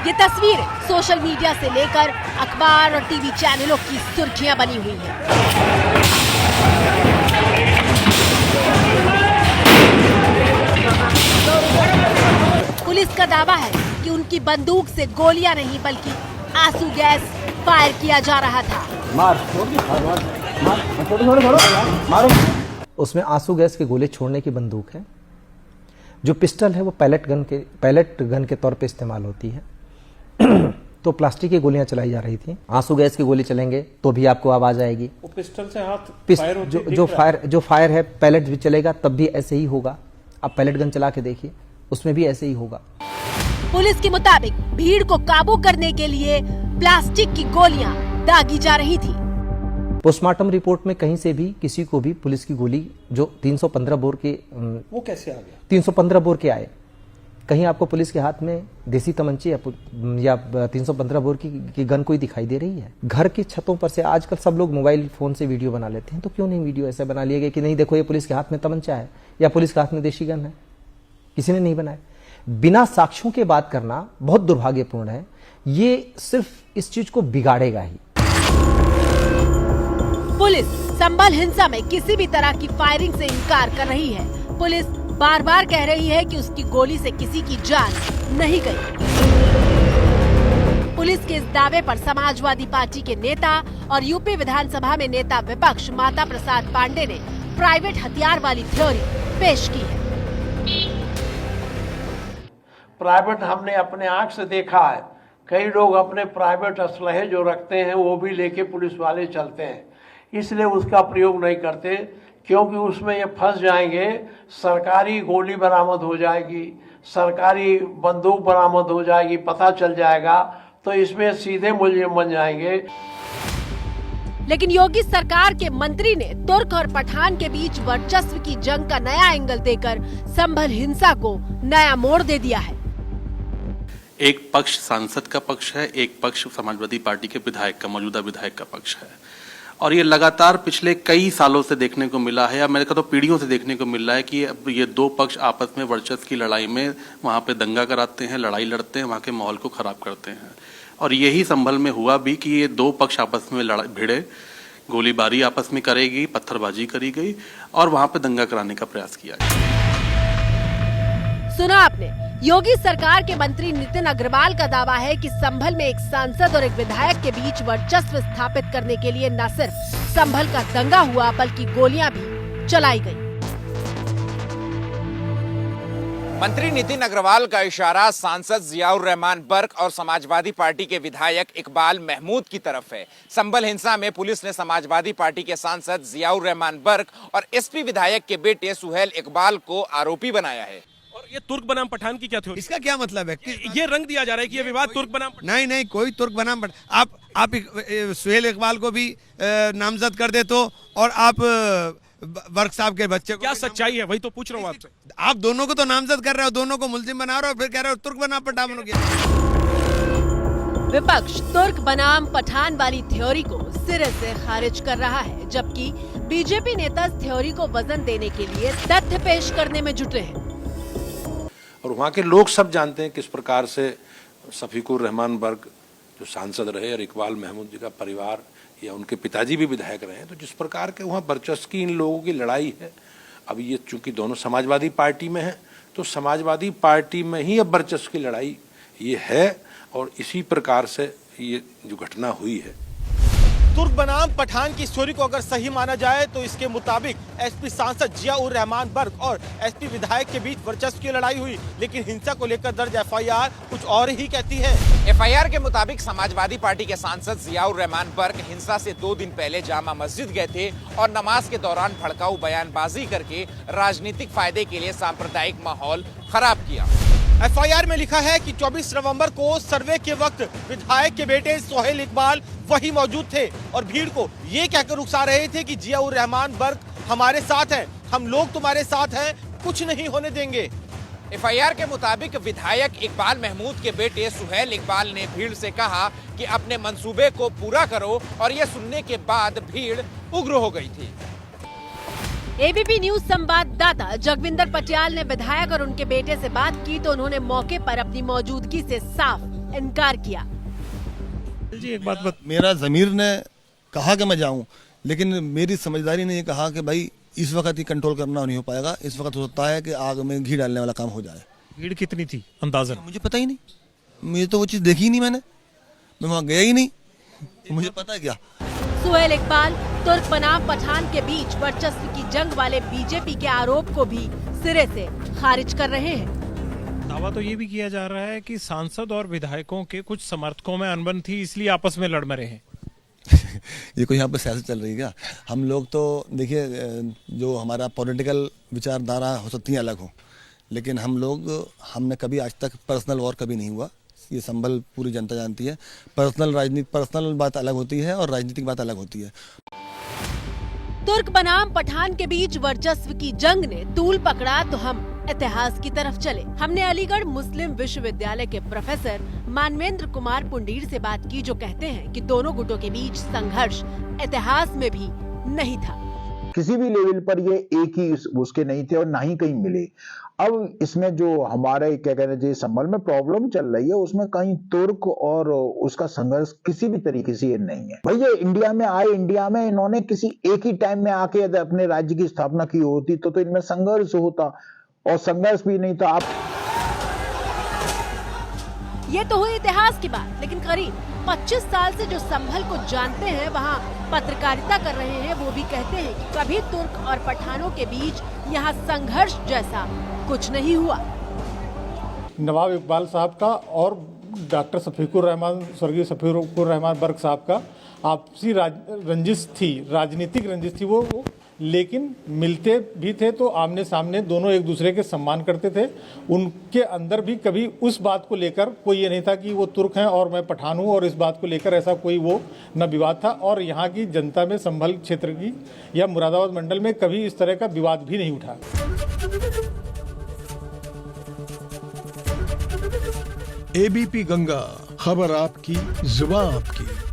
ये तस्वीरें social media से लेकर अखबार और टीवी चैनलों की सुर्खियां बनी हुई हैं। पुलिस का दावा है कि उनकी बंदूक से गोलियां नहीं बल्कि आंसू गैस फायर किया जा रहा था। उसमें आंसू गैस के गोले छोड़ने की बंदूक है। जो पिस्टल है वो पैलेट गन के तौर पे इस्तेमाल होती है। तो प्लास्टिक की गोलियां चलाई जा रही थी। आंसू गैस की गोली चलेंगे तो भी आपको आवाज आएगी। वो पिस्टल से हाथ फायर होती जो फायर है पैलेट भी चलेगा तब भी ऐसे ही होगा। आप पैलेट गन चला के देखिए, उसमें भी ऐसे ही होगा। पुलिस के मुताबिक भीड़ को काबू करने के लिए प्लास्टिक की गोलियां दागी जा रही थी। पोस्टमार्टम रिपोर्ट में कहीं से भी किसी को भी पुलिस की गोली जो 315 बोर के वो कैसे आ गया? 315 बोर के आए। कहीं आपको पुलिस के हाथ में देसी तमंचे या 315 बोर की गन कोई दिखाई दे रही है? घर की छतों पर से आजकल सब लोग मोबाइल फोन से वीडियो बना लेते हैं, तो क्यों नहीं वीडियो ऐसे बना लिया गया कि नहीं देखो ये पुलिस के हाथ में तमंचा है या पुलिस के हाथ में देशी गन है? किसी ने नहीं बनाया। बिना साक्ष्यों के बात करना बहुत दुर्भाग्यपूर्ण है। ये सिर्फ इस चीज को बिगाड़ेगा ही। पुलिस संभल हिंसा में किसी भी तरह की फायरिंग से इनकार कर रही है। पुलिस बार बार कह रही है कि उसकी गोली से किसी की जान नहीं गई। पुलिस के इस दावे पर समाजवादी पार्टी के नेता और यूपी विधानसभा में नेता विपक्ष माता प्रसाद पांडे ने प्राइवेट हथियार वाली थ्योरी पेश की है। प्राइवेट हमने अपने आंख से देखा है। कई लोग अपने प्राइवेट असलहे जो रखते हैं वो भी लेके पुलिस वाले चलते हैं, इसलिए उसका प्रयोग नहीं करते क्योंकि उसमें ये फंस जाएंगे। सरकारी गोली बरामद हो जाएगी, सरकारी बंदूक बरामद हो जाएगी, पता चल जाएगा तो इसमें सीधे मुलजिम बन जाएंगे। लेकिन योगी सरकार के मंत्री ने तुर्क और पठान के बीच वर्चस्व की जंग का नया एंगल देकर संभल हिंसा को नया मोड़ दे दिया है। एक पक्ष सांसद का पक्ष है, एक पक्ष समाजवादी पार्टी के विधायक का, मौजूदा विधायक का पक्ष है। और ये लगातार पिछले कई सालों से देखने को मिला है, या मेरे को तो पीढ़ियों से देखने को मिल रहा है कि ये दो पक्ष आपस में वर्चस्व की लड़ाई में वहाँ पे दंगा कराते हैं, लड़ाई लड़ते हैं, वहाँ के माहौल को खराब करते हैं। और यही संभल में हुआ भी कि ये दो पक्ष आपस में भिड़े, गोलीबारी आपस में करेगी, पत्थरबाजी करी गई और वहाँ पे दंगा कराने का प्रयास किया गया। सुना आपने, योगी सरकार के मंत्री नितिन अग्रवाल का दावा है कि संभल में एक सांसद और एक विधायक के बीच वर्चस्व स्थापित करने के लिए न सिर्फ संभल का दंगा हुआ बल्कि गोलियां भी चलाई गई। मंत्री नितिन अग्रवाल का इशारा सांसद जियाउर रहमान बर्क और समाजवादी पार्टी के विधायक इकबाल महमूद की तरफ है। संभल हिंसा में पुलिस ने समाजवादी पार्टी के सांसद जियाउर रहमान बर्क और एसपी विधायक के बेटे सुहेल इकबाल को आरोपी बनाया है। और ये तुर्क बनाम पठान की क्या थ्योरी? इसका क्या मतलब है? ये रंग दिया जा रहा है कि ये विवाद तुर्क बनाम नहीं, कोई तुर्क बनाम आप सुहेल इकबाल को भी नामजद कर दे तो, और आप वर्क साहब के बच्चे को क्या सच्चाई है? वही तो पूछ रहा हूँ आपसे। आप दोनों को तो नामजद कर रहे हो, दोनों को मुल्जिम बना रहे हो, फिर कह रहे हो तुर्क बनाम पठान हो गया। विपक्ष तुर्क बनाम पठान वाली थ्योरी को सिरे से खारिज कर रहा है, जबकि बीजेपी नेता इस थ्योरी को वजन देने के लिए तथ्य पेश करने में जुटे हैं। और वहाँ के लोग सब जानते हैं किस प्रकार से शफीकुर रहमान बर्क जो सांसद रहे और इकबाल महमूद जी का परिवार या उनके पिताजी भी विधायक रहे हैं, तो जिस प्रकार के वहाँ वर्चस्व की इन लोगों की लड़ाई है। अब ये चूंकि दोनों समाजवादी पार्टी में है तो समाजवादी पार्टी में ही अब वर्चस्व की लड़ाई ये है और इसी प्रकार से ये जो घटना हुई है। तुर्क बनाम पठान की स्टोरी को अगर सही माना जाए तो इसके मुताबिक एसपी सांसद जियाउर रहमान बर्क और एसपी विधायक के बीच वर्चस्व की लड़ाई हुई, लेकिन हिंसा को लेकर दर्ज एफआईआर कुछ और ही कहती है। एफआईआर के मुताबिक समाजवादी पार्टी के सांसद जियाउर रहमान बर्क हिंसा से 2 दिन पहले जामा मस्जिद गए थे और नमाज के दौरान भड़काऊ बयानबाजी करके राजनीतिक फायदे के लिए सांप्रदायिक माहौल खराब किया। एफआईआर में लिखा है कि 24 नवंबर को सर्वे के वक्त विधायक के बेटे सुहेल इकबाल वही मौजूद थे और भीड़ को ये कहकर उकसा रहे थे कि जियाउर रहमान बर्क हमारे साथ हैं, हम लोग तुम्हारे साथ हैं, कुछ नहीं होने देंगे। एफआईआर के मुताबिक विधायक इकबाल महमूद के बेटे सुहेल इकबाल ने भीड़ से कहा कि अपने मंसूबे को पूरा करो और ये सुनने के बाद भीड़ उग्र हो गई थी। एबीपी न्यूज संवाददाता जगविंदर पटियाल ने विधायक और उनके बेटे से बात की तो उन्होंने मौके पर अपनी मौजूदगी से साफ इनकार किया। जी एक बात मेरा ज़मीर ने कहा कि मैं जाऊं, लेकिन मेरी समझदारी ने ये कहा कि भाई इस वक्त ही कंट्रोल करना नहीं हो पाएगा, इस वक्त हो सकता है कि आग में घी डालने वाला काम हो जाए। भीड़ कितनी थी अंदाजन? मुझे पता ही नहीं, मुझे तो वो चीज़ देखी ही नहीं, मैं वहाँ गया ही नहीं, मुझे पता है क्या। सुहेल इकबाल तुर्क बनाम पठान के बीच वर्चस्व की जंग वाले बीजेपी के आरोप को भी सिरे से खारिज कर रहे हैं। दावा तो ये भी किया जा रहा है कि सांसद और विधायकों के कुछ समर्थकों में अनबन थी, इसलिए आपस में लड़ मरे हैं। ये कोई यहाँ पर सियासत चल रही है क्या? हम लोग तो देखिए, जो हमारा पॉलिटिकल विचारधारा हो सकती है अलग हो, लेकिन हमने कभी आज तक पर्सनल वॉर कभी नहीं हुआ। ये संभल पूरी जनता जानती है। पर्सनल बात अलग होती है और राजनीतिक बात अलग होती है। तुर्क बनाम पठान के बीच वर्चस्व की जंग ने तूल पकड़ा तो हम इतिहास की तरफ चले। हमने अलीगढ़ मुस्लिम विश्वविद्यालय के प्रोफेसर मानवेंद्र कुमार पुंडीर से बात की, जो कहते हैं कि दोनों गुटों के बीच संघर्ष इतिहास में भी नहीं था। किसी भी लेवल पर ये एक ही उसके नहीं थे और ना ही कहीं मिले। अब इसमें जो हमारे क्या कहते हैं संभल में प्रॉब्लम चल रही है, उसमें कहीं तुर्क और उसका संघर्ष किसी भी तरीके से ये नहीं है। भाई ये इंडिया में आए, इंडिया में इन्होंने किसी एक ही टाइम में आके यदि अपने राज्य की स्थापना की होती तो इनमें संघर्ष होता, और संघर्ष भी नहीं था। आप ये तो हुई इतिहास की बात, लेकिन करीब 25 साल से जो संभल को जानते हैं, वहाँ पत्रकारिता कर रहे हैं, वो भी कहते हैं कि कभी तुर्क और पठानों के बीच यहाँ संघर्ष जैसा कुछ नहीं हुआ। नवाब इकबाल साहब का और डॉक्टर शफीकुर रहमान, स्वर्गीय शफीकुर रहमान बर्क साहब का आपसी रंजिश थी, राजनीतिक रंजिश थी वो, लेकिन मिलते भी थे तो आमने सामने दोनों एक दूसरे के सम्मान करते थे। उनके अंदर भी कभी उस बात को लेकर कोई ये नहीं था कि वो तुर्क हैं और मैं पठान हूँ, और इस बात को लेकर ऐसा कोई वो न विवाद था। और यहाँ की जनता में संभल क्षेत्र की या मुरादाबाद मंडल में कभी इस तरह का विवाद भी नहीं उठा। एबीपी गंगा, खबर आपकी, जुबान आपकी।